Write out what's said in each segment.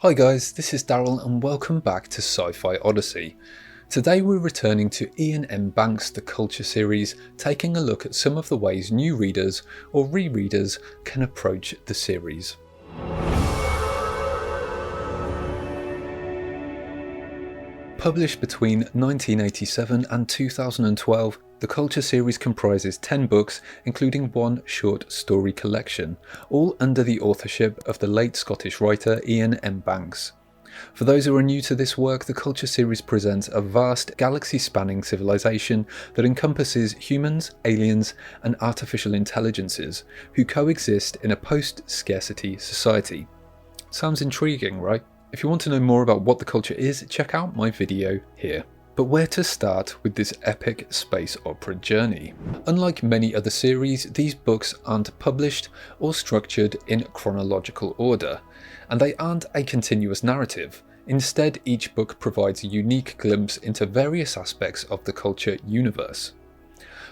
Hi guys, this is Daryl and welcome back to Sci-Fi Odyssey. Today we're returning to Iain M. Banks' The Culture series, taking a look at some of the ways new readers or rereaders can approach the series. Published between 1987 and 2012, the Culture series comprises 10 books, including one short story collection, all under the authorship of the late Scottish writer Iain M. Banks. For those who are new to this work, the Culture series presents a vast, galaxy-spanning civilization that encompasses humans, aliens, and artificial intelligences, who coexist in a post-scarcity society. Sounds intriguing, right? If you want to know more about what the Culture is, check out my video here. But where to start with this epic space opera journey? Unlike many other series, these books aren't published or structured in chronological order, and they aren't a continuous narrative. Instead, each book provides a unique glimpse into various aspects of the Culture universe.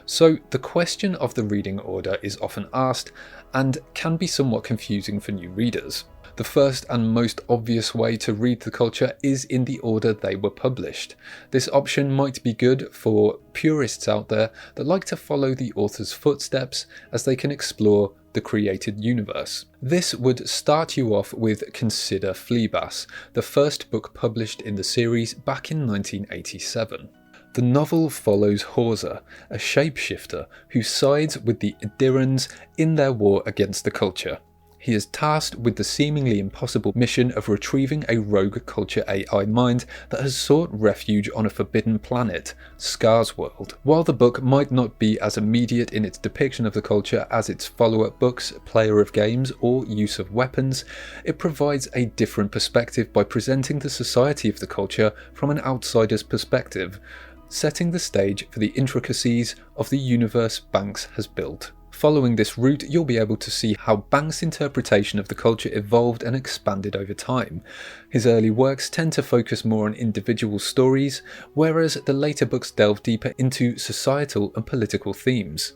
So the question of the reading order is often asked and can be somewhat confusing for new readers. The first and most obvious way to read the Culture is in the order they were published. This option might be good for purists out there that like to follow the author's footsteps as they can explore the created universe. This would start you off with Consider Phlebas, the first book published in the series back in 1987. The novel follows Horza, a shapeshifter who sides with the Idirans in their war against the Culture. He is tasked with the seemingly impossible mission of retrieving a rogue Culture AI mind that has sought refuge on a forbidden planet, Scar's World. While the book might not be as immediate in its depiction of the Culture as its follow-up books, Player of Games, or Use of Weapons, it provides a different perspective by presenting the society of the Culture from an outsider's perspective, setting the stage for the intricacies of the universe Banks has built. Following this route, you'll be able to see how Banks' interpretation of the Culture evolved and expanded over time. His early works tend to focus more on individual stories, whereas the later books delve deeper into societal and political themes.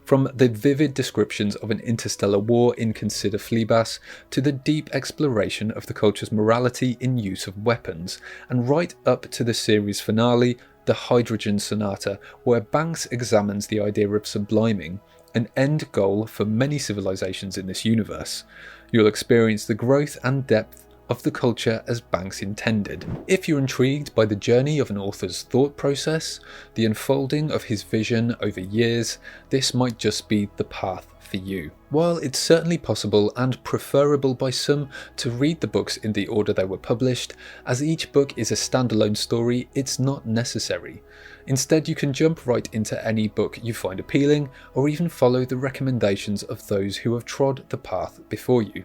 From the vivid descriptions of an interstellar war in Consider Phlebas, to the deep exploration of the Culture's morality in Use of Weapons, and right up to the series finale, The Hydrogen Sonata, where Banks examines the idea of subliming, an end goal for many civilizations in this universe. You'll experience the growth and depth of the Culture as Banks intended. If you're intrigued by the journey of an author's thought process, the unfolding of his vision over years, this might just be the path for you. While it's certainly possible and preferable by some to read the books in the order they were published, as each book is a standalone story, it's not necessary. Instead, you can jump right into any book you find appealing, or even follow the recommendations of those who have trod the path before you.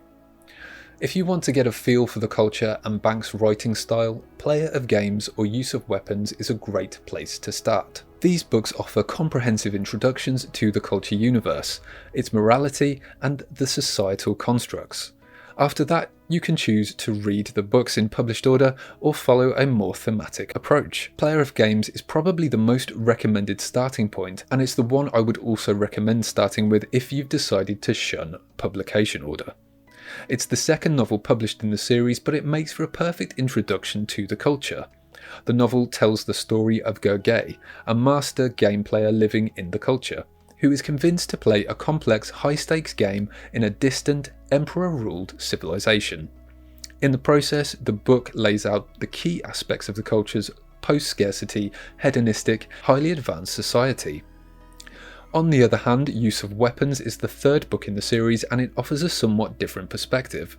If you want to get a feel for the Culture and Banks' writing style, Player of Games or Use of Weapons is a great place to start. These books offer comprehensive introductions to the Culture universe, its morality, and the societal constructs. After that, you can choose to read the books in published order or follow a more thematic approach. Player of Games is probably the most recommended starting point, and it's the one I would also recommend starting with if you've decided to shun publication order. It's the second novel published in the series, but it makes for a perfect introduction to the Culture. The novel tells the story of Gergay, a master game player living in the Culture, who is convinced to play a complex, high-stakes game in a distant, emperor-ruled civilization. In the process, the book lays out the key aspects of the Culture's post-scarcity, hedonistic, highly advanced society. On the other hand, Use of Weapons is the third book in the series, and it offers a somewhat different perspective.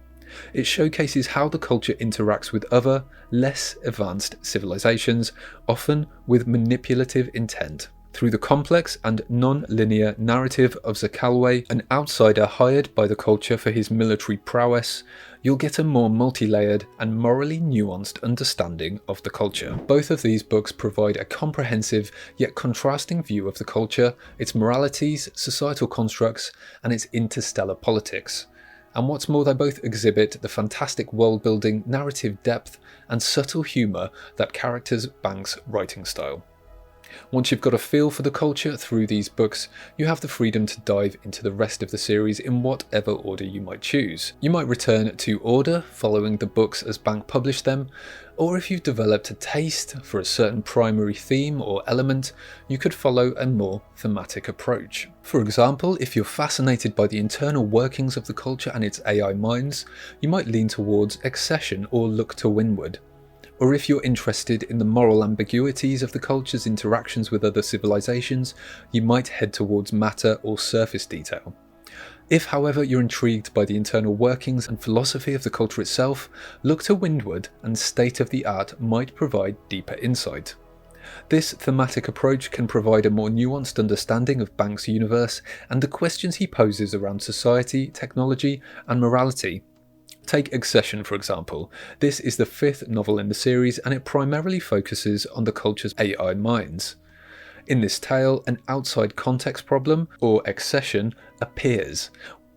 It showcases how the Culture interacts with other, less advanced civilizations, often with manipulative intent. Through the complex and non-linear narrative of Zakalwe, an outsider hired by the Culture for his military prowess, you'll get a more multi-layered and morally nuanced understanding of the Culture. Both of these books provide a comprehensive yet contrasting view of the Culture, its moralities, societal constructs, and its interstellar politics. And what's more, they both exhibit the fantastic world-building, narrative depth, and subtle humour that characterize Banks' writing style. Once you've got a feel for the culture through these books, you have the freedom to dive into the rest of the series in whatever order you might choose. You might return to order, following the books as Bank published them, or if you've developed a taste for a certain primary theme or element, you could follow a more thematic approach. For example, if you're fascinated by the internal workings of the culture and its AI minds, you might lean towards Accession or Look to Windward. Or if you're interested in the moral ambiguities of the culture's interactions with other civilizations, you might head towards Matter or Surface Detail. If, however, you're intrigued by the internal workings and philosophy of the culture itself, Look to Windward and State of the Art might provide deeper insight. This thematic approach can provide a more nuanced understanding of Bank's universe and the questions he poses around society, technology, and morality. Take Accession, for example. This is the 5th novel in the series, and it primarily focuses on the culture's AI minds. In this tale, an outside context problem, or accession, appears,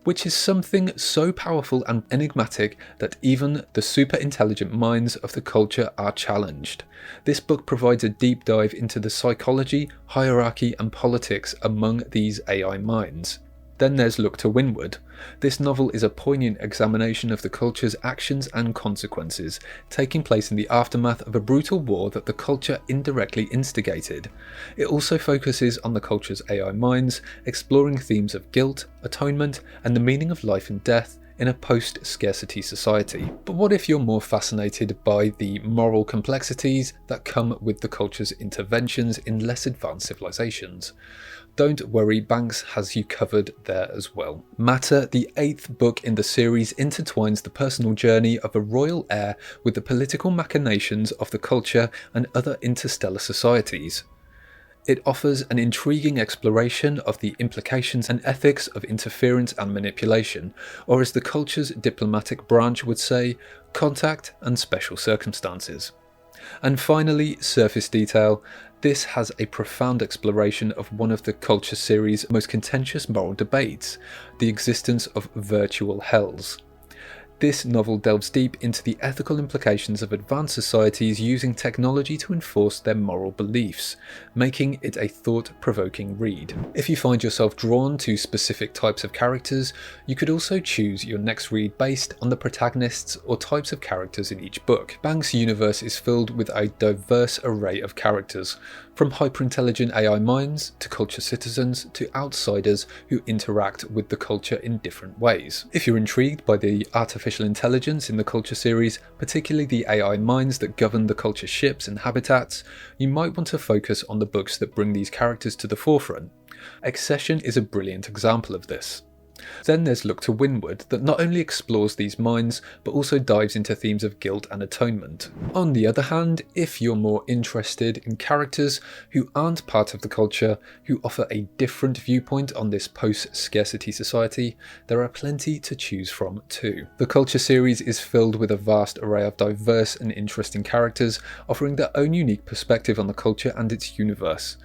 which is something so powerful and enigmatic that even the super intelligent minds of the culture are challenged. This book provides a deep dive into the psychology, hierarchy, and politics among these AI minds. Then there's Look to Windward. This novel is a poignant examination of the culture's actions and consequences, taking place in the aftermath of a brutal war that the culture indirectly instigated. It also focuses on the culture's AI minds, exploring themes of guilt, atonement, and the meaning of life and death in a post-scarcity society. But what if you're more fascinated by the moral complexities that come with the culture's interventions in less advanced civilizations? Don't worry, Banks has you covered there as well. Matter, the 8th book in the series, intertwines the personal journey of a royal heir with the political machinations of the culture and other interstellar societies. It offers an intriguing exploration of the implications and ethics of interference and manipulation, or as the culture's diplomatic branch would say, contact and special circumstances. And finally, Surface Detail. This has a profound exploration of one of the Culture series' most contentious moral debates, the existence of virtual hells. This novel delves deep into the ethical implications of advanced societies using technology to enforce their moral beliefs, making it a thought-provoking read. If you find yourself drawn to specific types of characters, you could also choose your next read based on the protagonists or types of characters in each book. Bank's universe is filled with a diverse array of characters, from hyper-intelligent AI minds to culture citizens to outsiders who interact with the culture in different ways. If you're intrigued by the artificial intelligence in the Culture series, particularly the AI minds that govern the culture ships and habitats, you might want to focus on the books that bring these characters to the forefront. Accession is a brilliant example of this. Then there's Look to Windward, that not only explores these minds, but also dives into themes of guilt and atonement. On the other hand, if you're more interested in characters who aren't part of the culture, who offer a different viewpoint on this post-scarcity society, there are plenty to choose from too. The Culture series is filled with a vast array of diverse and interesting characters, offering their own unique perspective on the culture and its universe.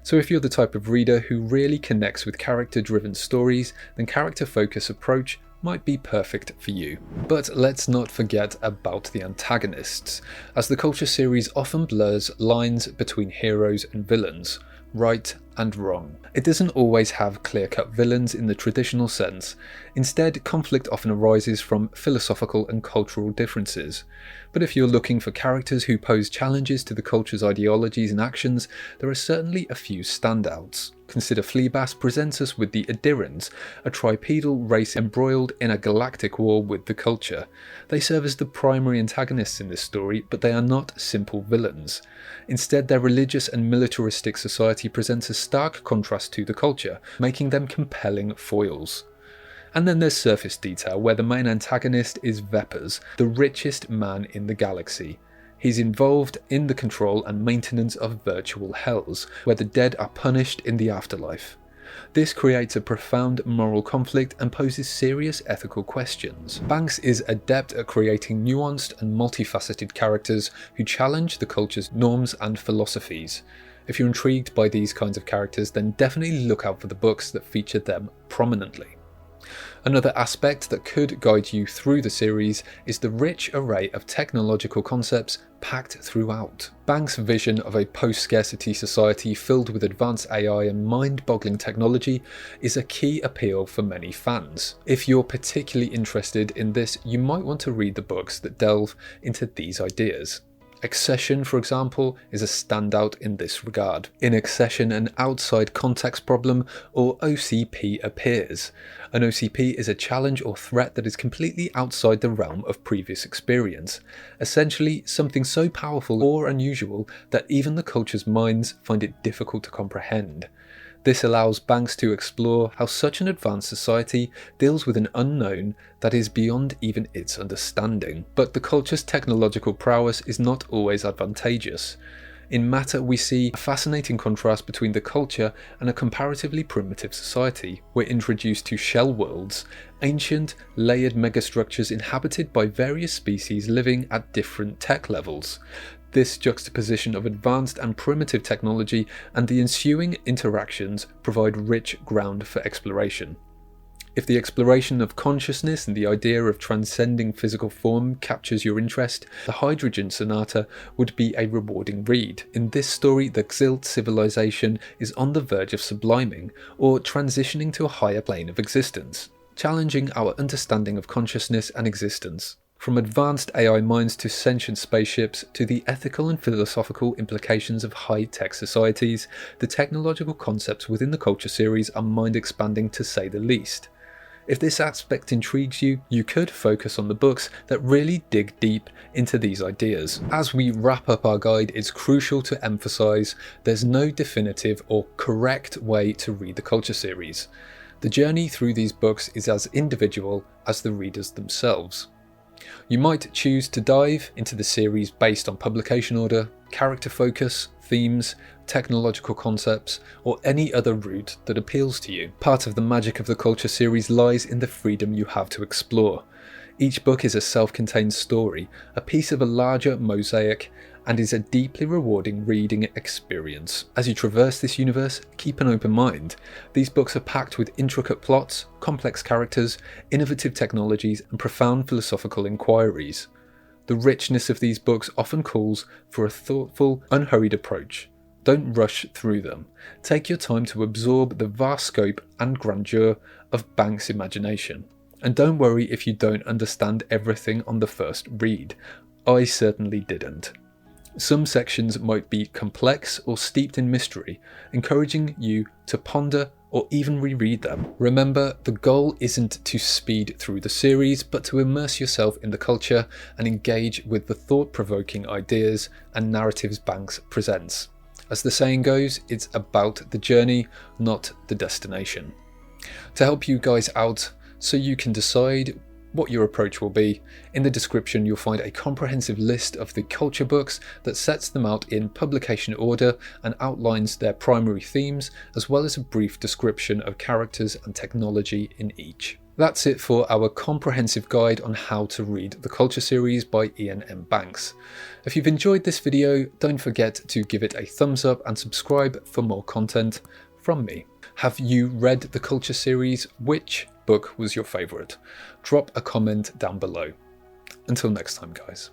So if you're the type of reader who really connects with character-driven stories, then character-focused approach might be perfect for you. But let's not forget about the antagonists, as the Culture series often blurs lines between heroes and villains, right and wrong. It doesn't always have clear-cut villains in the traditional sense. Instead, conflict often arises from philosophical and cultural differences. But if you're looking for characters who pose challenges to the culture's ideologies and actions, there are certainly a few standouts. Consider Phlebas presents us with the Idirans, a tripedal race embroiled in a galactic war with the culture. They serve as the primary antagonists in this story, but they are not simple villains. Instead, their religious and militaristic society presents a stark contrast to the culture, making them compelling foils. And then there's Surface Detail, where the main antagonist is Phlebas, the richest man in the galaxy. He's involved in the control and maintenance of virtual hells, where the dead are punished in the afterlife. This creates a profound moral conflict and poses serious ethical questions. Banks is adept at creating nuanced and multifaceted characters who challenge the culture's norms and philosophies. If you're intrigued by these kinds of characters, then definitely look out for the books that feature them prominently. Another aspect that could guide you through the series is the rich array of technological concepts packed throughout. Banks' vision of a post-scarcity society filled with advanced AI and mind-boggling technology is a key appeal for many fans. If you're particularly interested in this, you might want to read the books that delve into these ideas. Accession, for example, is a standout in this regard. In Accession, an outside context problem, or OCP, appears. An OCP is a challenge or threat that is completely outside the realm of previous experience. Essentially, something so powerful or unusual that even the culture's minds find it difficult to comprehend. This allows Banks to explore how such an advanced society deals with an unknown that is beyond even its understanding. But the culture's technological prowess is not always advantageous. In Matter, we see a fascinating contrast between the culture and a comparatively primitive society. We're introduced to shell worlds, ancient, layered megastructures inhabited by various species living at different tech levels. This juxtaposition of advanced and primitive technology and the ensuing interactions provide rich ground for exploration. If the exploration of consciousness and the idea of transcending physical form captures your interest, the Hydrogen Sonata would be a rewarding read. In this story, the Xilt civilization is on the verge of subliming, or transitioning to a higher plane of existence, challenging our understanding of consciousness and existence. From advanced AI minds to sentient spaceships to the ethical and philosophical implications of high-tech societies, the technological concepts within the Culture series are mind-expanding to say the least. If this aspect intrigues you, you could focus on the books that really dig deep into these ideas. As we wrap up our guide, it's crucial to emphasize there's no definitive or correct way to read the Culture series. The journey through these books is as individual as the readers themselves. You might choose to dive into the series based on publication order, character focus, themes, technological concepts, or any other route that appeals to you. Part of the magic of the Culture series lies in the freedom you have to explore. Each book is a self-contained story, a piece of a larger mosaic, and is a deeply rewarding reading experience. As you traverse this universe, keep an open mind. These books are packed with intricate plots, complex characters, innovative technologies, and profound philosophical inquiries. The richness of these books often calls for a thoughtful, unhurried approach. Don't rush through them. Take your time to absorb the vast scope and grandeur of Banks' imagination. And don't worry if you don't understand everything on the first read. I certainly didn't. Some sections might be complex or steeped in mystery, encouraging you to ponder or even reread them. Remember, the goal isn't to speed through the series, but to immerse yourself in the culture and engage with the thought-provoking ideas and narratives Banks presents. As the saying goes, it's about the journey, not the destination. To help you guys out so you can decide what your approach will be, in the description you'll find a comprehensive list of the Culture books that sets them out in publication order and outlines their primary themes, as well as a brief description of characters and technology in each. That's it for our comprehensive guide on how to read the Culture series by Iain M. Banks. If you've enjoyed this video, don't forget to give it a thumbs up and subscribe for more content from me. Have you read the Culture series? Which book was your favourite? Drop a comment down below. Until next time, guys.